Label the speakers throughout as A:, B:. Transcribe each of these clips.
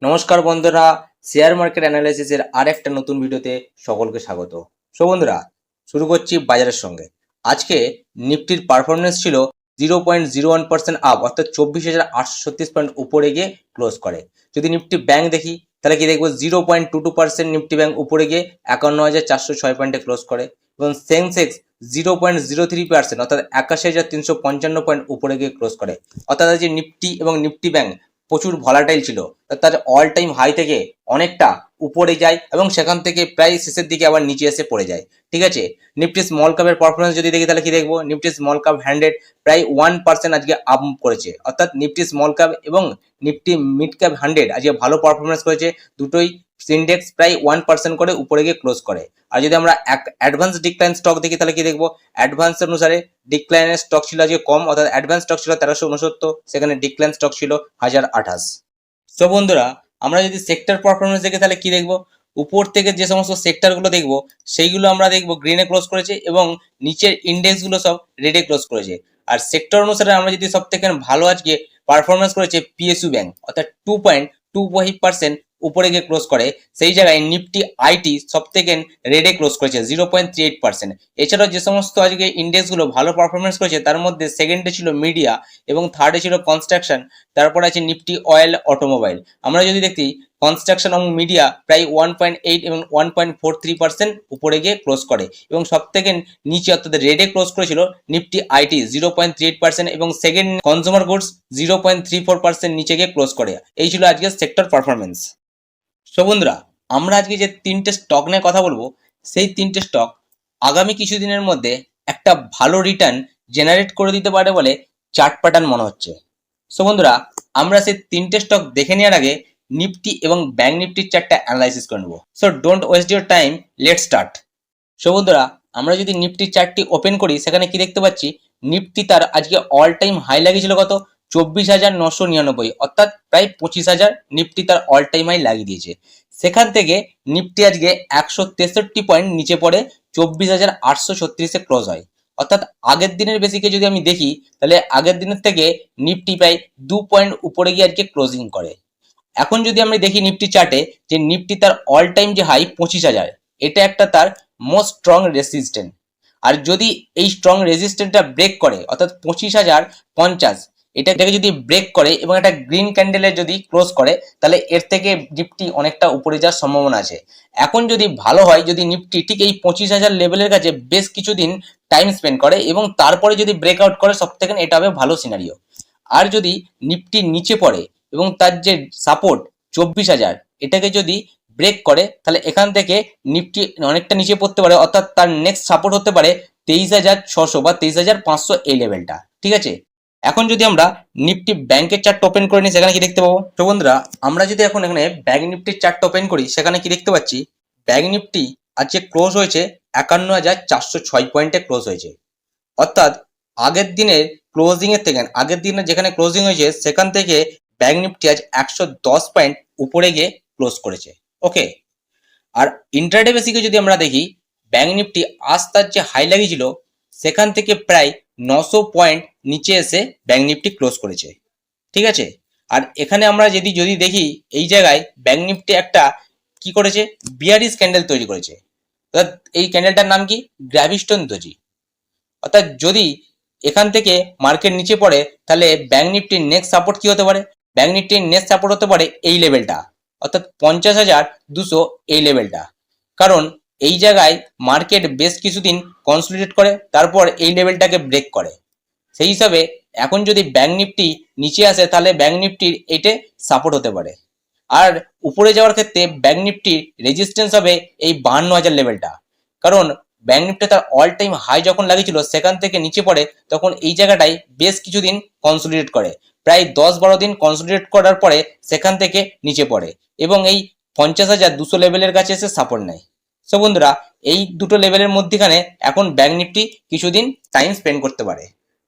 A: নমস্কার বন্ধুরা, share market অ্যানালাইসিসের আরেকটা নতুন ভিডিওতে সকলকে স্বাগত। বন্ধুরা, শুরু করছি বাজারের সঙ্গে। আজকে নিফটির পারফরমেন্স ছিল 0.01% আপ, অর্থাৎ 24,836 পয়েন্ট উপরে গিয়ে ক্লোজ করে। যদি নিফটি ব্যাংক দেখি তাহলে কি দেখবো 0.22% নিফটি ব্যাংক উপরে গিয়ে 51,406 পয়েন্টে ক্লোজ করে, এবং সেন্সেক্স 0.03% অর্থাৎ 81,355 পয়েন্ট উপরে গিয়ে ক্লোজ করে। অর্থাৎ যে নিফটি এবং নিফটি ব্যাংক প্রচুর ভলাটাইল ছিল, তার অল টাইম হাই থেকে অনেকটা উপরে যায় এবং সেখান থেকে প্রায় শেষের দিকে আবার নিচে এসে পড়ে যায়। ঠিক আছে, নিফটি স্মল ক্যাপের পারফরমেন্স যদি দেখি তাহলে কি দেখবো, নিফটি স্মল ক্যাপ 100 প্রায় 1% আজকে আপ করেছে। অর্থাৎ নিফটি স্মল ক্যাপ এবং নিফটি মিড ক্যাপ 100 আজকে ভালো পারফরমেন্স করেছে। দুটোই ইন্ডেক্স প্রায় 1% করে উপরে গিয়ে ক্লোজ করে। আর যদি আমরা অ্যাডভান্স ডিক্লাইন স্টক দেখি তাহলে কি দেখবো, অ্যাডভান্স অনুসারে ডিক্লাইনের স্টক ছিল আজকে কম, অর্থাৎ অ্যাডভান্স স্টক ছিল 1369, সেখানে ডিক্লাইন স্টক ছিল 1028। তো বন্ধুরা, আমরা যদি সেক্টর পারফরমেন্স দেখি তাহলে কি দেখবো, উপর থেকে যে সমস্ত সেক্টরগুলো দেখবো সেইগুলো আমরা দেখবো গ্রিনে ক্লোজ করেছে এবং নিচের ইন্ডেক্সগুলো সব রেডে ক্লোজ করেছে। আর সেক্টর অনুসারে আমরা যদি সব থেকে ভালো আজকে পারফরমেন্স করেছে পিএসইউ ব্যাংক, অর্থাৎ 2.25% উপরে গিয়ে ক্লোজ করে। সেই জায়গায় নিফটি আইটি সব থেকে রেডে ক্লোজ করেছে 0.38%। এছাড়াও যে সমস্ত আজকে ইন্ডেক্সগুলো ভালো পারফরমেন্স করেছে তার মধ্যে সেকেন্ডে ছিল মিডিয়া এবং থার্ডে ছিল কনস্ট্রাকশন, তারপর আছে নিফটি অয়েল অটোমোবাইল। আমরা যদি দেখি কনস্ট্রাকশন এবং মিডিয়া প্রায় 1.8 এবং 1.43% উপরে গিয়ে ক্লোজ করে, এবং সব থেকে নিচে অর্থাৎ রেডে ক্লোজ করেছিল নিফটি আইটি 0.38% এবং সেকেন্ড কনজিউমার গুডস 0.34% নিচে গিয়ে ক্লোজ করে। এই ছিল আজকে সেক্টর পারফরমেন্স। বন্ধুরা, আমরা আজকে যে তিনটে স্টক নিয়ে কথা বলবো, সেই তিনটে স্টক আগামী কিছুদিনের মধ্যে একটা ভালো রিটার্ন জেনারেট করে দিতে পারে বলে চার্ট প্যাটার্ন মনে হচ্ছে। বন্ধুরা, আমরা সেই তিনটে স্টক দেখে নেওয়ার আগে নিফটি এবং ব্যাংক নিফটির চার্টটা অ্যানালাইসিস করে নেবো। Don't waste your time, let start. বন্ধুরা, আমরা যদি নিফটির চার্টটি ওপেন করি সেখানে কি দেখতে পাচ্ছি, নিফটি তার আজকে অল টাইম হাই লাগিয়েছিল কত, 24,999, অর্থাৎ প্রায় 25,000 নিফটি তার অল টাইম হাই লাগিয়ে দিয়েছে। সেখান থেকে নিফটি আজকে 163 পয়েন্ট নিচে পড়ে 24,836-এ ক্লোজ হয়। অর্থাৎ আগের দিনের বেসিকে যদি আমি দেখি তাহলে আগের দিনের থেকে নিফটি প্রায় 2 পয়েন্ট উপরে গিয়ে আজকে ক্লোজিং করে। এখন যদি আমরা দেখি নিফটি চার্টে যে নিফটি তার অল টাইম যে হাই 25,000, এটা একটা তার মোস্ট স্ট্রং রেসিস্ট্যান্ট। আর যদি এই স্ট্রং রেজিস্ট্যান্টটা ব্রেক করে, অর্থাৎ 25,050, এটাকে যদি ব্রেক করে এবং একটা গ্রিন ক্যান্ডেলের যদি ক্লোজ করে, তাহলে এর থেকে নিফটি অনেকটা উপরে যাওয়ার সম্ভাবনা আছে। এখন যদি ভালো হয়, যদি নিফটি ঠিক এই 25,000 লেভেলের কাছে বেশ কিছুদিন টাইম স্পেন্ড করে এবং তারপরে যদি ব্রেকআউট করে, সব থেকে এটা হবে ভালো সিনারিও। আর যদি নিফটি নিচে পড়ে এবং তার যে সাপোর্ট 24,000, এটাকে যদি ব্রেক করে, তাহলে এখান থেকে নিফটি অনেকটা নিচে পড়তে পারে, অর্থাৎ তার নেক্সট সাপোর্ট হতে পারে 23,600 বা 23,500 এই লেভেলটা। ঠিক আছে, এখন যদি আমরা নিফটি ব্যাংকের চার্ট ওপেন করে নিই সেখানে কি দেখতে পাবো। তো বন্ধুরা, আমরা যদি এখন এখানে ব্যাংক নিফটির চার্ট ওপেন করি সেখানে কি দেখতে পাচ্ছি, ব্যাংক নিফটি আজকে ক্লোজ হয়েছে 51,406 পয়েন্টে ক্লোজ হয়েছে। অর্থাৎ আগের দিনের ক্লোজিং এর থেকে, আগের দিনে যেখানে ক্লোজিং হয়েছে সেখান থেকে ব্যাংক নিফটি আজ 110 পয়েন্ট উপরে গিয়ে ক্লোজ করেছে। ওকে, আর ইন্ট্রাডে বেসিকে যদি আমরা দেখি, ব্যাংক নিফটি আজ তার যে হাই লাগিয়েছিল সেখান থেকে প্রায় 900 পয়েন্ট নিচে এসে ব্যাংক নিফটি ক্লোজ করেছে। ঠিক আছে, আর এখানে আমরা যদি দেখি এই জায়গায় ব্যাংক নিফটি একটা কি করেছে, বিয়ারিশ ক্যান্ডেল তৈরি করেছে। অর্থাৎ এই ক্যান্ডেলটার নাম কি, গ্র্যাভিস্টোন দোজি। অর্থাৎ যদি এখান থেকে মার্কেট নিচে পড়ে তাহলে ব্যাংক নিফটির নেক্সট সাপোর্ট কি হতে পারে, ব্যাংক নিফটির নেক্সট সাপোর্ট হতে পারে এই লেভেলটা, অর্থাৎ 50,200 এই লেভেলটা। কারণ এই জায়গায় মার্কেট বেশ কিছুদিন কনসলিডেট করে, তারপর এই লেভেলটাকে ব্রেক করে। সেই হিসাবে এখন যদি ব্যাংক নিফটি নিচে আসে তাহলে ব্যাংক নিফটির এটে সাপোর্ট হতে পারে। আর উপরে যাওয়ার ক্ষেত্রে ব্যাংক নিফটির রেজিস্ট্যান্স হবে এই 52,000 লেভেলটা। কারণ ব্যাংক নিফটি তার অল টাইম হাই যখন লাগিয়েছিল সেখান থেকে নিচে পড়ে, তখন এই জায়গাটাই বেশ কিছুদিন কনসলিডেট করে, প্রায় 10-12 দিন কনসলিডেট করার পরে সেখান থেকে নিচে পড়ে এবং এই 50,200 লেভেলের কাছে এসে সাপোর্ট নেয়। বন্ধুরা, এই দুটো লেভেলের মধ্যখানে এখন ব্যাংক নিফটি কিছুদিন টাইম স্পেন্ড করতে পারে।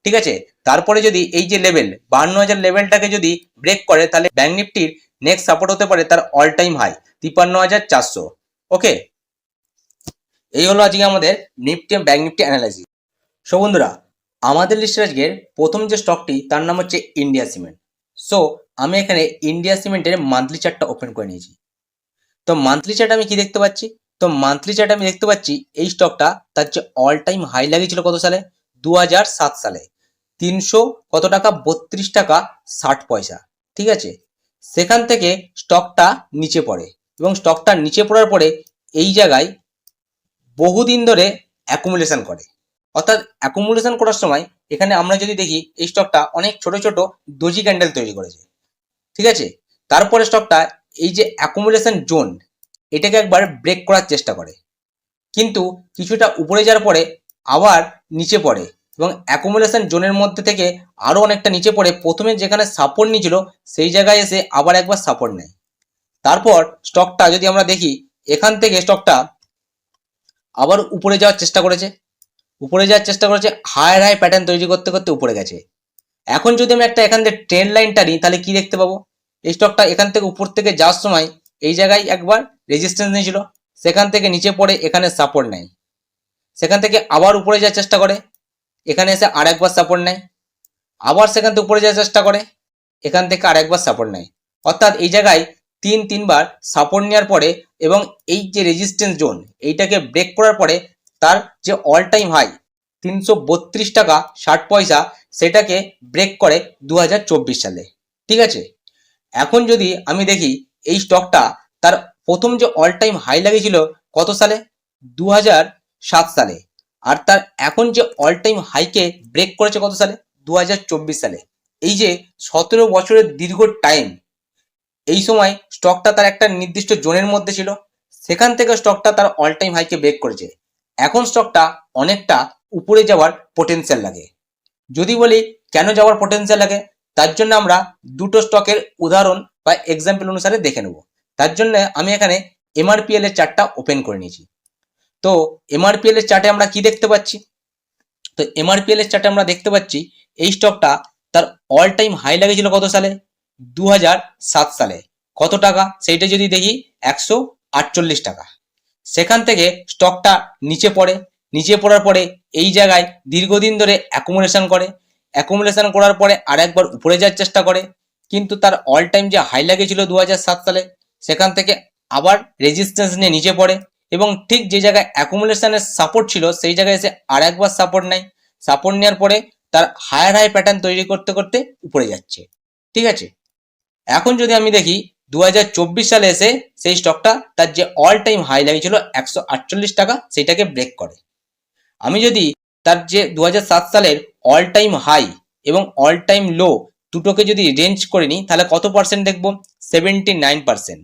A: ঠিক আছে, তারপরে যদি এই যে লেভেল 52,000 লেভেলটাকে যদি ব্রেক করে, তাহলে ব্যাংক নিফটির নেক্সট সাপোর্ট হতে পারে তার অল টাইম হাই 53,400। ওকে, এই হলো আজকে আমাদের নিফটি ব্যাংক নিফটি অ্যানালাইসিস। বন্ধুরা, আমাদের লিস্টের আজকের প্রথম যে স্টকটি তার নাম হচ্ছে ইন্ডিয়া সিমেন্ট। আমি এখানে ইন্ডিয়া সিমেন্টের মান্থলি চার্টটা ওপেন করে নিয়েছি। তো মান্থলি চার্ট আমি কি দেখতে পাচ্ছি? তো মান্থলি চার্ট আমি দেখতে পাচ্ছি এই স্টকটা তার যে অল টাইম হাই লাগিয়েছিল কত সালে? 2007 সালে 300 কত টাকা 32 টাকা 60 পয়সা। ঠিক আছে, সেখান থেকে স্টকটা নিচে পড়ে এবং স্টকটা নিচে পড়ার পরে এই জায়গায় বহুদিন ধরে অ্যাকুমুলেশন করে। অর্থাৎ অ্যাকুমুলেশন করার সময় এখানে আমরা যদি দেখি এই স্টকটা অনেক ছোট ছোট ডোজি ক্যান্ডেল তৈরি করেছে। ঠিক আছে, তারপরে স্টকটা এই যে অ্যাকুমুলেশন জোন এটাকে একবার ব্রেক করার চেষ্টা করে, কিন্তু কিছুটা উপরে যাওয়ার পরে আবার নিচে পড়ে এবং অ্যাকুমুলেশন জোনের মধ্যে থেকে আরও অনেকটা নিচে পড়ে প্রথমে যেখানে সাপোর্ট নিয়েছিল সেই জায়গায় এসে আবার একবার সাপোর্ট নেয়। তারপর স্টকটা যদি আমরা দেখি এখান থেকে স্টকটা আবার উপরে যাওয়ার চেষ্টা করেছে, হায়ার হাই প্যাটার্ন তৈরি করতে করতে উপরে গেছে। এখন যদি আমি একটা এখান থেকে ট্রেন্ড লাইনটা নিই তাহলে কি দেখতে পাবো? এই স্টকটা এখান থেকে উপর থেকে যাওয়ার সময় এই জায়গায় একবার রেজিস্ট্যান্স নিয়েছিল, সেখান থেকে নিচে পড়ে এখানে সাপোর্ট নেয়, সেখান থেকে আবার উপরে যাওয়ার চেষ্টা করে, এখানে এসে আর একবার সাপোর্ট নেয়, আবার সেখান থেকে উপরে যাওয়ার চেষ্টা করে, এখান থেকে আর একবার সাপোর্ট নেয়। অর্থাৎ এই জায়গায় তিনবার সাপোর্ট নেওয়ার পরে এবং এই যে রেজিস্ট্যান্স জোন এইটাকে ব্রেক করার পরে তার যে অল টাইম হাই 332 টাকা 60 পয়সা সেটাকে ব্রেক করে 2024 সালে। ঠিক আছে, এখন যদি আমি দেখি এই স্টকটা তার প্রথম যে অল টাইম হাই লাগিয়েছিল কত সালে? 2007 সালে, আর তার এখন যে অল টাইম হাইকে ব্রেক করেছে কত সালে? 2024 সালে। এই যে 17 বছরের দীর্ঘ টাইম, এই সময় স্টকটা তার একটা নির্দিষ্ট জোনের মধ্যে ছিল, সেখান থেকে স্টকটা তার অল টাইম হাইকে ব্রেক করেছে। এখন স্টকটা অনেকটা উপরে যাওয়ার পোটেনশিয়াল লাগে। যদি বলি কেন যাওয়ার পোটেনশিয়াল লাগে, তার জন্য আমরা দুটো স্টকের উদাহরণ বা এক্সাম্পল অনুসারে দেখে নেব। তার জন্য আমি এখানে এমআরপিএল এর চার্টটা ওপেন করে নিয়েছি। তো এমআরপিএল এর চার্টে আমরা কি দেখতে পাচ্ছি? তো এমআরপিএল এর চার্টে আমরা দেখতে পাচ্ছি এই স্টকটা তার অল টাইম হাই লাগিয়েছিল কত সালে? 2007 সালে। কত টাকা সেইটা যদি দেখি 148 টাকা। সেখান থেকে স্টকটা নিচে পড়ে, নিচে পড়ার পরে এই জায়গায় দীর্ঘদিন ধরে অ্যাকুমুলেশন করে, অ্যাকুমুলেশন করার পরে আরেকবার উপরে যাওয়ার চেষ্টা করে, কিন্তু তার অল টাইম যে হাই লাগিয়েছিল 2007 সালে সেখান থেকে আবার রেজিস্ট্যান্স নিয়ে নিচে পড়ে এবং ঠিক যে জায়গায় অ্যাকুমুলেশনের সাপোর্ট ছিল সেই জায়গায় এসে আরেকবার সাপোর্ট নেয়, সাপোর্ট নেওয়ার পরে তার হায়ার হাই প্যাটার্ন তৈরি করতে করতে উপরে যাচ্ছে। ঠিক আছে, এখন যদি আমি দেখি 2024 সালে এসে সেই স্টকটা তার যে অল টাইম হাই লাগিয়েছিল 148 টাকা সেটাকে ব্রেক করে। আমি যদি তার যে 2007 সালের অল টাইম হাই এবং অল টাইম লো দুটোকে যদি রেঞ্জ করে নিই তাহলে কত পার্সেন্ট দেখবো? 79%।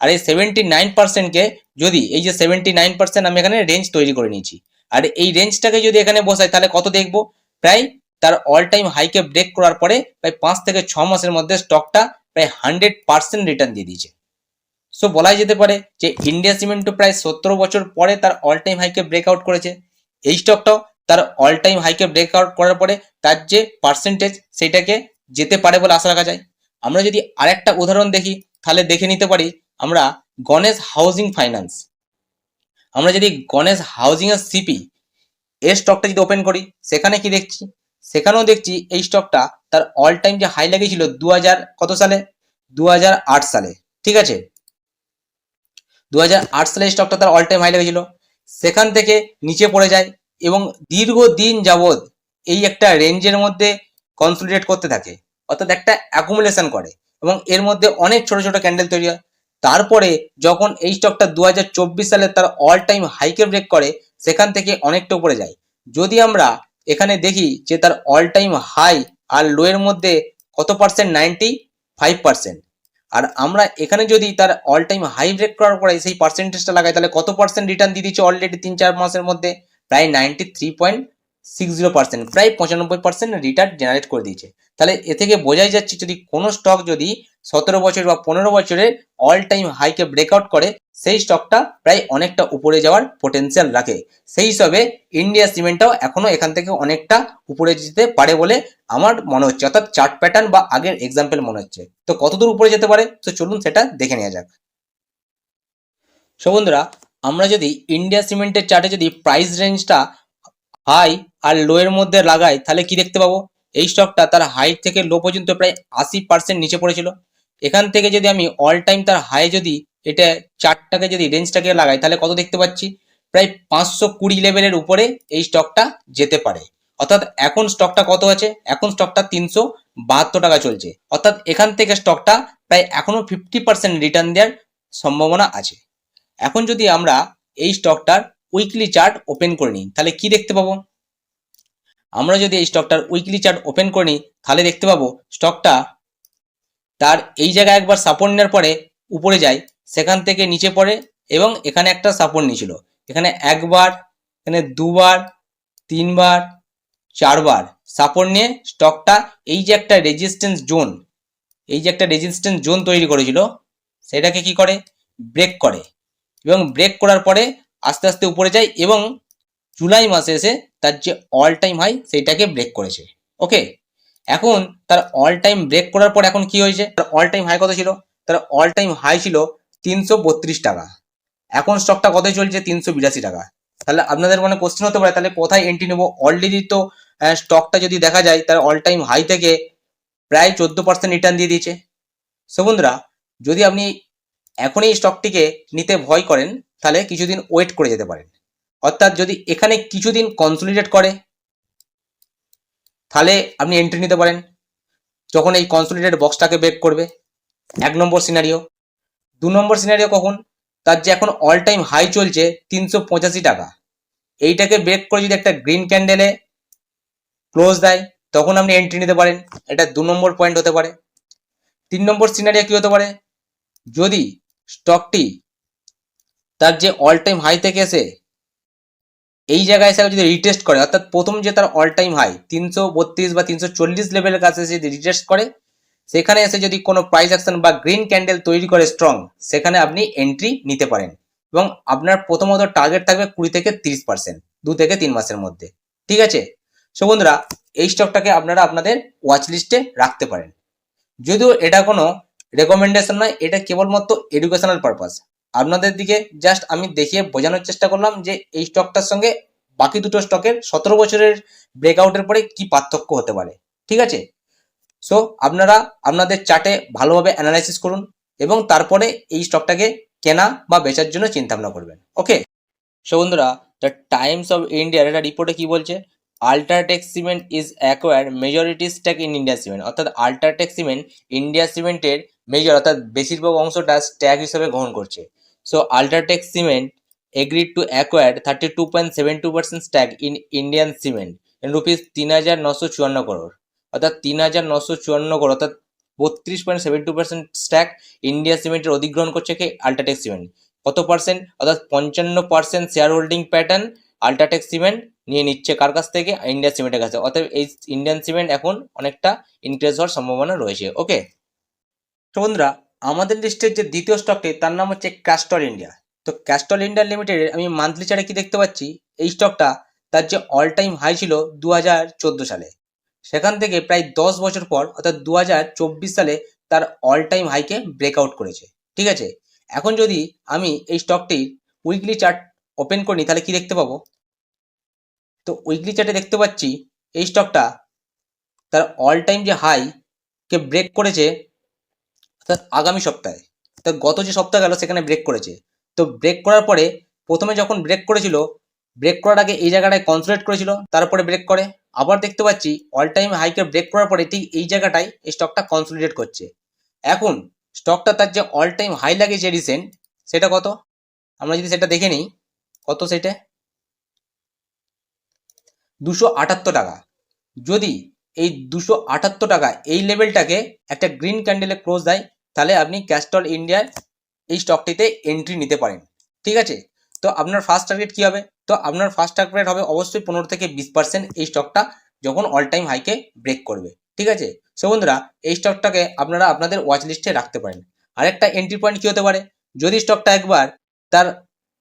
A: আর এই 79%কে যদি এই যে 79% আমি এখানে রেঞ্জ তৈরি করে নিয়েছি, আর এই রেঞ্জটাকে যদি এখানে বসাই তাহলে কত দেখবো? প্রায় তার অল টাইম হাইকে ব্রেক করার পরে প্রায় 5 থেকে 6 মাসের মধ্যে স্টকটা প্রায় 100% রিটার্ন দিয়ে দিয়েছে। সো বলাই যেতে পারে যে ইন্ডিয়া সিমেন্টও প্রায় 17 বছর পরে তার অল টাইম হাইকে ব্রেকআউট করেছে। এই স্টকটাও তার অল টাইম হাইকে ব্রেকআউট করার পরে তার যে পার্সেন্টেজ সেটাকে যেতে পারে বলে আশা রাখা যায়। আমরা যদি আরেকটা উদাহরণ দেখি তাহলে দেখে নিতে পারি আমরা গণেশ হাউজিং ফাইন্যান্স। আমরা যদি গণেশ হাউজিং এর সিপি এর স্টকটা যদি ওপেন করি সেখানে কি দেখছি? সেখানেও দেখছি এই স্টকটা তার অল টাইম যে হাই লাগিয়েছিল 2000 কত সালে? 2008 সালে। ঠিক আছে, 2008 সালে স্টকটা তার অল টাইম হাই লেগেছিল, সেখান থেকে নিচে পড়ে যায় এবং দীর্ঘদিন যাবৎ এই একটা রেঞ্জের মধ্যে কনসলিডেট করতে থাকে, অর্থাৎ একটা অ্যাকুমুলেশন করে এবং এর মধ্যে অনেক ছোট ছোট ক্যান্ডেল তৈরি হয়। তারপরে যখন এই স্টকটা 2024 সালে তার অল টাইম হাইকে ব্রেক করে সেখান থেকে অনেকটা উপরে যায়। যদি আমরা এখানে দেখি যে তার অল টাইম হাই আর লো এর মধ্যে কত পার্সেন্ট? 95%। আর আমরা এখানে যদি তার অল টাইম হাই ব্রেক করার পরে সেই পার্সেন্টেজটা লাগাই তাহলে কত পার্সেন্ট রিটার্ন দিয়ে দিচ্ছে অলরেডি 3-4 মাসের মধ্যে? প্রায় 93.60%, প্রায় 95% রিটার্ন জেনারেট করে দিয়েছে। তাহলে এ থেকে বোঝাই যাচ্ছে যদি কোনো স্টক যদি 17 বছর বা 15 বছরের অল টাইম হাইকে ব্রেকআউট করে সেই স্টকটা প্রায় অনেকটা উপরে যাওয়ার পোটেনশিয়াল রাখে। সেই হিসাবে ইন্ডিয়া সিমেন্টটাও এখনো এখান থেকে অনেকটা উপরে যেতে পারে বলে আমার মনে হচ্ছে, অর্থাৎ চার্ট প্যাটার্ন বা আগের এক্সাম্পল মনে হচ্ছে। তো কতদূর উপরে যেতে পারে তো চলুন সেটা দেখে নেওয়া যাক। সো বন্ধুরা, আমরা যদি ইন্ডিয়া সিমেন্টের চার্টে যদি প্রাইস রেঞ্জটা হাই আর লো এর মধ্যে লাগাই তাহলে কি দেখতে পাবো? এই স্টকটা তার হাই থেকে লো পর্যন্ত প্রায় 80% নিচে পড়েছিল। এখান থেকে যদি আমি অল টাইম তার হাই যদি এটা চার্টটাকে যদি রেঞ্জটাকে লাগাই তাহলে কত দেখতে পাচ্ছি, প্রায় 520 লেভেলের উপরে এই স্টকটা যেতে পারে। অর্থাৎ এখন স্টকটা কত আছে, এখন স্টকটা 372 টাকা চলছে। অর্থাৎ এখান থেকে স্টকটা প্রায় এখনো 50% রিটার্ন দেওয়ার সম্ভাবনা আছে। এখন যদি আমরা এই স্টকটার উইকলি চার্ট ওপেন করে নিই তাহলে কি দেখতে পাবো, আমরা যদি এই স্টকটার উইকলি চার্ট ওপেন করে নিই তাহলে দেখতে পাবো স্টকটা তার এই জায়গায় একবার সাপোর্ট নেওয়ার পরে উপরে যায়, সেখান থেকে নিচে পড়ে এবং এখানে একটা সাপোর্ট নিয়েছিল, এখানে একবার, এখানে দুবার, তিনবার, চারবার সাপোর্ট নিয়ে স্টকটা এই যে একটা রেজিস্ট্যান্স জোন, এই যে একটা রেজিস্ট্যান্স জোন তৈরি করেছিল সেটাকে কি করে, ব্রেক করে এবং ব্রেক করার পরে আস্তে আস্তে উপরে যায় এবং জুলাই মাসে এসে তার যে অল টাইম হাই সেইটাকে ব্রেক করেছে। ওকে, এখন তার অল টাইম ব্রেক করার পর এখন কি হয়েছে, তার অল টাইম হাই কত ছিল, তার অল টাইম হাই ছিল 332 টাকা, এখন স্টকটা কত চলছে 382 টাকা। তাহলে আপনাদের মনে কোশ্চেন হতে পারে তাহলে কোথায় এন্ট্রি নেবো, অলরেডি তো স্টকটা যদি দেখা যায় তার অল টাইম হাই থেকে প্রায় 14% রিটার্ন দিয়ে দিয়েছে। সো বন্ধুরা, যদি আপনি এখন এই স্টকটিকে নিতে ভয় করেন তাহলে কিছুদিন ওয়েট করে যেতে পারেন। অর্থাৎ যদি এখানে কিছুদিন কনসলিডেট করে তাহলে আপনি এন্ট্রি নিতে পারেন যখন এই কনসলিডেট বক্সটাকে ব্রেক করবে, 1 নম্বর সিনারিও। 2 নম্বর সিনারিও কখন, তার যে এখন অল টাইম হাই চলছে 385 টাকা, এইটাকে ব্রেক করে যদি একটা গ্রিন ক্যান্ডেলে ক্লোজ দেয় তখন আপনি এন্ট্রি নিতে পারেন, এটা 2 নম্বর পয়েন্ট হতে পারে। 3 নম্বর সিনারিও কি হতে পারে, যদি স্টকটি তার যে অল টাইম হাই থেকে এসে এই জায়গায় এসে যদি রিটেস্ট করে, অর্থাৎ প্রথম যে তার অল টাইম হাই 332 বা 340 লেভেলের কাছে যদি রিটেস্ট করে, সেখানে এসে যদি কোনো প্রাইস অ্যাকশন বা গ্রিন ক্যান্ডেল তৈরি করে স্ট্রং, সেখানে আপনি এন্ট্রি নিতে পারেন এবং আপনার প্রথমত টার্গেট থাকবে 20 থেকে 30%, 2 থেকে 3 মাসের মধ্যে। ঠিক আছে, সো বন্ধুরা, এই স্টকটাকে আপনারা আপনাদের ওয়াচ লিস্টে রাখতে পারেন। যদিও এটা কোনো রেকমেন্ডেশন নয়, এটা কেবলমাত্র এডুকেশনাল পারপাস, আপনাদের দিকে জাস্ট আমি দেখিয়ে বোঝানোর চেষ্টা করলাম যে এই স্টকটার সঙ্গে বাকি দুটো স্টকের 17 বছরের ব্রেকআউটের পরে কি পার্থক্য হতে পারে। ঠিক আছে, সো আপনারা আপনাদের চার্টে ভালোভাবে অ্যানালাইসিস করুন এবং তারপরে এই স্টকটাকে কেনা বা বেচার জন্য চিন্তা ভাবনা করবেন। ওকে, সো বন্ধুরা, দ্য টাইমস অফ ইন্ডিয়ার একটা রিপোর্টে কি বলছে, UltraTech cement is acquire majority stack in India cement, অর্থাৎ আল্ট্রাটেক সিমেন্ট ইন্ডিয়া সিমেন্টের মেজর অর্থাৎ বেশিরভাগ অংশটা স্ট্যাক হিসেবে গ্রহণ করছে। So UltraTech cement agreed to acquire 32.72% stack in Indian cement in rupees 3,954 crore, অর্থাৎ 3,954 crore, অর্থাৎ 32.72% স্ট্যাক ইন্ডিয়া সিমেন্টের অধিগ্রহণ করছে কি আল্ট্রাটেক সিমেন্ট। কত পার্সেন্ট, অর্থাৎ 55% share holding pattern UltraTech cement নিয়ে নিচ্ছে কার কাছ থেকে, ইন্ডিয়া সিমেন্টের কাছে। অর্থাৎ এই ইন্ডিয়ান সিমেন্ট এখন অনেকটা ইনক্রিজ হওয়ার সম্ভাবনা রয়েছে। ওকে, তো বন্ধুরা, আমাদের লিস্টের যে দ্বিতীয় স্টকটি তার নাম হচ্ছে ক্যাস্টল ইন্ডিয়া। তো ক্যাস্টল ইন্ডিয়া লিমিটেডের আমি মান্থলি চার্টে কি দেখতে পাচ্ছি, এই স্টকটা তার যে অল টাইম হাই ছিল 2014 সালে, সেখান থেকে প্রায় 10 বছর পর অর্থাৎ 2024 সালে তার অল টাইম হাইকে ব্রেকআউট করেছে। ঠিক আছে, এখন যদি আমি এই স্টকটির উইকলি চার্ট ওপেন করি তাহলে কি দেখতে পাবো, তো উইকলি চার্টে দেখতে পাচ্ছি এই স্টকটা তার অল টাইম যে হাই কে ব্রেক করেছে, অর্থাৎ আগামী সপ্তাহে, তো গত যে সপ্তাহ গেল সেখানে ব্রেক করেছে। তো ব্রেক করার পরে প্রথমে যখন ব্রেক করেছিল, ব্রেক করার আগে এই জায়গাটায় কনসোলিডেট করেছিল, তারপরে ব্রেক করে আবার দেখতে পাচ্ছি অল টাইম হাইকে ব্রেক করার পরে ঠিক এই জায়গাটায় এই স্টকটা কনসোলিডেট করছে। এখন স্টকটা তার যে অল টাইম হাই লাগিয়েছে রিসেন্ট, সেটা কত, আমরা যদি সেটা দেখে নিই, কত সেটা 278 টাকা। যদি এই 278 টাকা এই লেভেলটাকে একটা গ্রিন ক্যান্ডেলে ক্লোজ দেয় তাহলে আপনি ক্যাস্টল ইন্ডিয়ার এই স্টকটিতে এন্ট্রি নিতে পারেন। ঠিক আছে, তো আপনার ফার্স্ট টার্গেট কি হবে, তো আপনার ফার্স্ট টার্গেট হবে অবশ্যই 15 থেকে 20% এই স্টকটা যখন অল টাইম হাইকে ব্রেক করবে। ঠিক আছে, সো বন্ধুরা, এই স্টকটাকে আপনারা আপনাদের ওয়াচ লিস্টে রাখতে পারেন। আরেকটা এন্ট্রি পয়েন্ট কি হতে পারে, যদি স্টকটা একবার তার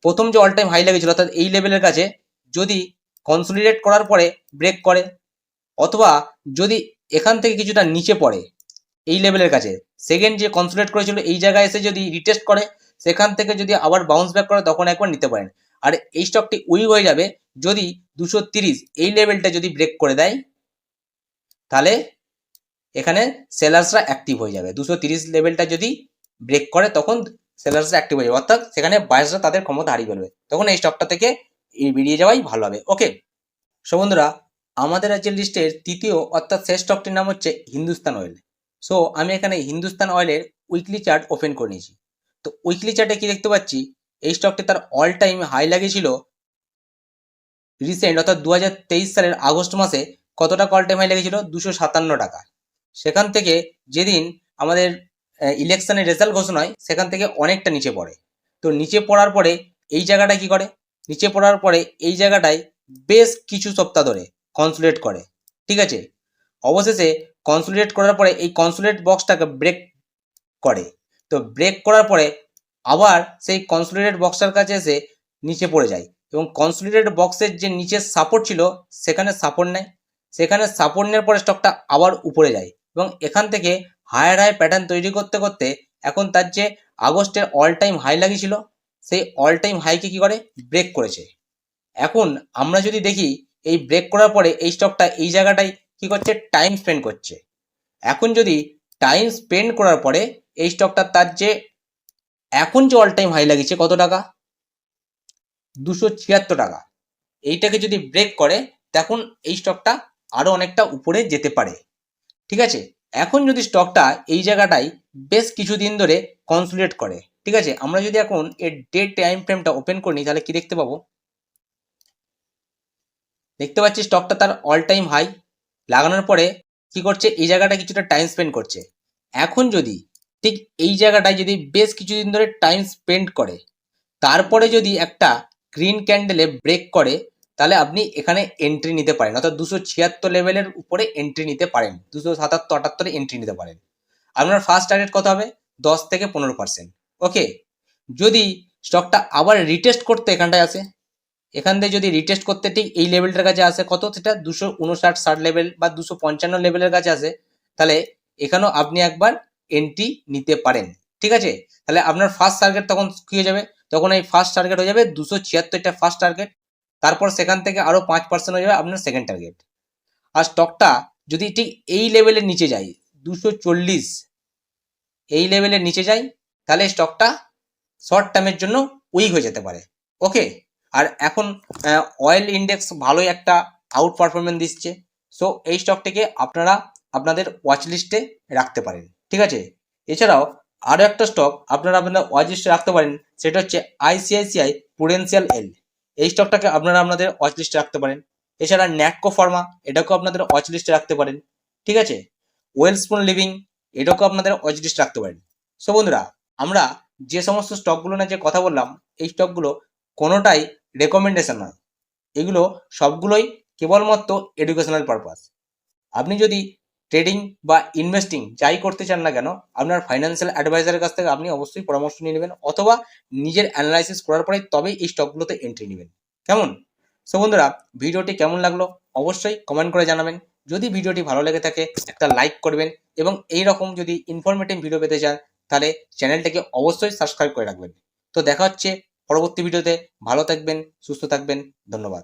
A: প্রথম যে অল টাইম হাই লেগেছিল অর্থাৎ এই লেভেলের কাছে যদি কনসলিডেট করার পরে ব্রেক করে, অথবা যদি এখান থেকে কিছুটা নিচে পড়ে এই লেভেলের কাছে, সেকেন্ড যে কনসোলিডেট করেছিল এই জায়গায় এসে যদি রিটেস্ট করে, সেখান থেকে যদি আবার বাউন্স ব্যাক করে তখন একবার নিতে পারেন। আর এই স্টকটি উইক হয়ে যাবে যদি 230 এই লেভেলটা যদি ব্রেক করে দেয়, তাহলে এখানে সেলার্সরা অ্যাক্টিভ হয়ে যাবে। 230 লেভেলটা যদি ব্রেক করে তখন সেলার্সরা অ্যাক্টিভ হয়ে যাবে, অর্থাৎ সেখানে বায়ার্সরা তাদের ক্ষমতা হারিয়ে ফেলবে, তখন এই স্টকটা থেকে বেরিয়ে যাওয়াই ভালো হবে। ওকে, সো বন্ধুরা, আমাদের আজকের লিস্টের তৃতীয় অর্থাৎ শেষ স্টকটির নাম হচ্ছে হিন্দুস্তান অয়েল। সো আমি এখানে হিন্দুস্তান অয়েলের উইকলি চার্ট ওপেন করে নিয়েছি। তো উইকলি চার্টে কি দেখতে পাচ্ছি, এই স্টকটি তার অল টাইম হাই লাগিয়েছিল রিসেন্ট অর্থাৎ 2023 সালের আগস্ট মাসে। কত টাকা অল টাইম হাই লেগেছিল? 257 টাকা। সেখান থেকে যেদিন আমাদের ইলেকশনের রেজাল্ট ঘোষণা হয় সেখান থেকে অনেকটা নিচে পড়ে। তো নিচে পড়ার পরে এই জায়গাটায় কি করে, নিচে পড়ার পরে এই জায়গাটায় বেশ কিছু সপ্তাহ ধরে কনসোলিডেট করে, ঠিক আছে। অবশেষে কনসোলিডেট করার পরে এই কনসোলিডেট বক্সটাকে ব্রেক করে। তো ব্রেক করার পরে আবার সেই কনসোলিডেট বক্সটার কাছে এসে নিচে পড়ে যায়, এবং কনসোলিডেট বক্সের যে নিচের সাপোর্ট ছিল সেখানে সাপোর্ট নেয়। সেখানে সাপোর্ট নেওয়ার পরে স্টকটা আবার উপরে যায়, এবং এখান থেকে হায়ার হাই প্যাটার্ন তৈরি করতে করতে এখন তার যে আগস্টের অল টাইম হাই লাগিয়েছিল সেই অল টাইম হাইকে কি করে, ব্রেক করেছে। এখন আমরা যদি দেখি এই ব্রেক করার পরে এই স্টকটা এই জায়গাটায় কি করছে, টাইম স্পেন্ড করছে। এখন যদি টাইম স্পেন্ড করার পরে এই স্টকটা তার যে এখন যে অল টাইম হাই লাগিয়েছে কত টাকা, 276 টাকা, এইটাকে যদি ব্রেক করে তখন এই স্টকটা আরো অনেকটা উপরে যেতে পারে, ঠিক আছে। এখন যদি স্টকটা এই জায়গাটায় বেশ কিছুদিন ধরে কনসোলিডেট করে, ঠিক আছে, আমরা যদি এখন এর ডে টাইম ফ্রেমটা ওপেন করি তাহলে কি দেখতে পাবো, দেখতে পাচ্ছি স্টকটা তার অল টাইম হাই লাগানোর পরে কি করছে, এই জায়গাটা কিছুটা টাইম স্পেন্ড করছে। এখন যদি ঠিক এই জায়গাটায় যদি বেশ কিছুদিন ধরে টাইম স্পেন্ড করে তারপরে যদি একটা গ্রিন ক্যান্ডেলে ব্রেক করে তাহলে আপনি এখানে এন্ট্রি নিতে পারেন, অর্থাৎ 276 লেভেলের উপরে এন্ট্রি নিতে পারেন, 277-78 এন্ট্রি নিতে পারেন। আপনার ফার্স্ট টার্গেট কত হবে, 10 থেকে 15%। ওকে, যদি স্টকটা আবার রিটেস্ট করতে এখানটায় আসে, এখান থেকে যদি রিটেস্ট করতে ঠিক এই লেভেলটার কাছে আসে কত, সেটা 259-60 লেভেল বা 255 লেভেলের কাছে আসে, তাহলে এখানেও আপনি একবার এন্ট্রি নিতে পারেন, ঠিক আছে। তাহলে আপনার ফার্স্ট টার্গেট তখন কি হয়ে যাবে, তখন এই ফার্স্ট টার্গেট হয়ে যাবে 276টা ফার্স্ট টার্গেট, তারপর সেখান থেকে আরো 5% হয়ে যাবে আপনার সেকেন্ড টার্গেট। আর স্টকটা যদি ঠিক এই লেভেলের নিচে যায় 240 এই লেভেলের নিচে যায় তাহলে স্টকটা শর্ট টার্মের জন্য উইক হয়ে যেতে পারে। ওকে, আর এখন অয়েল ইন্ডেক্স ভালোই একটা আউট পারফরমেন্স দিচ্ছে। সো এই স্টকটিকে আপনারা আপনাদের ওয়াচ লিস্টে রাখতে পারেন, ঠিক আছে। এছাড়াও আরও একটা স্টক আপনারা আপনাদের ওয়াচ লিস্টে রাখতে পারেন, সেটা হচ্ছে আইসিআইসিআই প্রুডেন্সিয়াল এল। এই স্টকটাকে আপনারা আপনাদের ওয়াচ লিস্টে রাখতে পারেন। এছাড়া ন্যাটকো ফার্মা, এটাকেও আপনাদের ওয়াচ লিস্টে রাখতে পারেন, ঠিক আছে। ওয়েলস্পুন লিভিং, এটাকেও আপনাদের ওয়াচ লিস্টে রাখতে পারেন। সো বন্ধুরা, আমরা যে সমস্ত স্টকগুলো নিয়ে যে কথা বললাম এই স্টকগুলো কোনোটাই রেকমেন্ডেশন নয়, এগুলো সবগুলোই কেবলমাত্র এডুকেশনাল পারপাস। আপনি যদি ট্রেডিং বা ইনভেস্টিং যাই করতে চান না কেন, আপনার ফাইন্যান্সিয়াল অ্যাডভাইজারের কাছ থেকে আপনি অবশ্যই পরামর্শ নিয়ে নেবেন, অথবা নিজের অ্যানালাইসিস করার পরে তবেই এই স্টকগুলোতে এন্ট্রি নেবেন, কেমন। সো বন্ধুরা, ভিডিওটি কেমন লাগলো অবশ্যই কমেন্ট করে জানাবেন। যদি ভিডিওটি ভালো লেগে থাকে একটা লাইক করবেন, এবং এই রকম যদি ইনফরমেটিভ ভিডিও পেতে চান তাহলে চ্যানেলটাকে অবশ্যই সাবস্ক্রাইব করে রাখবেন। তো দেখা হচ্ছে পরবর্তী ভিডিওতে। ভালো থাকবেন, সুস্থ থাকবেন, ধন্যবাদ।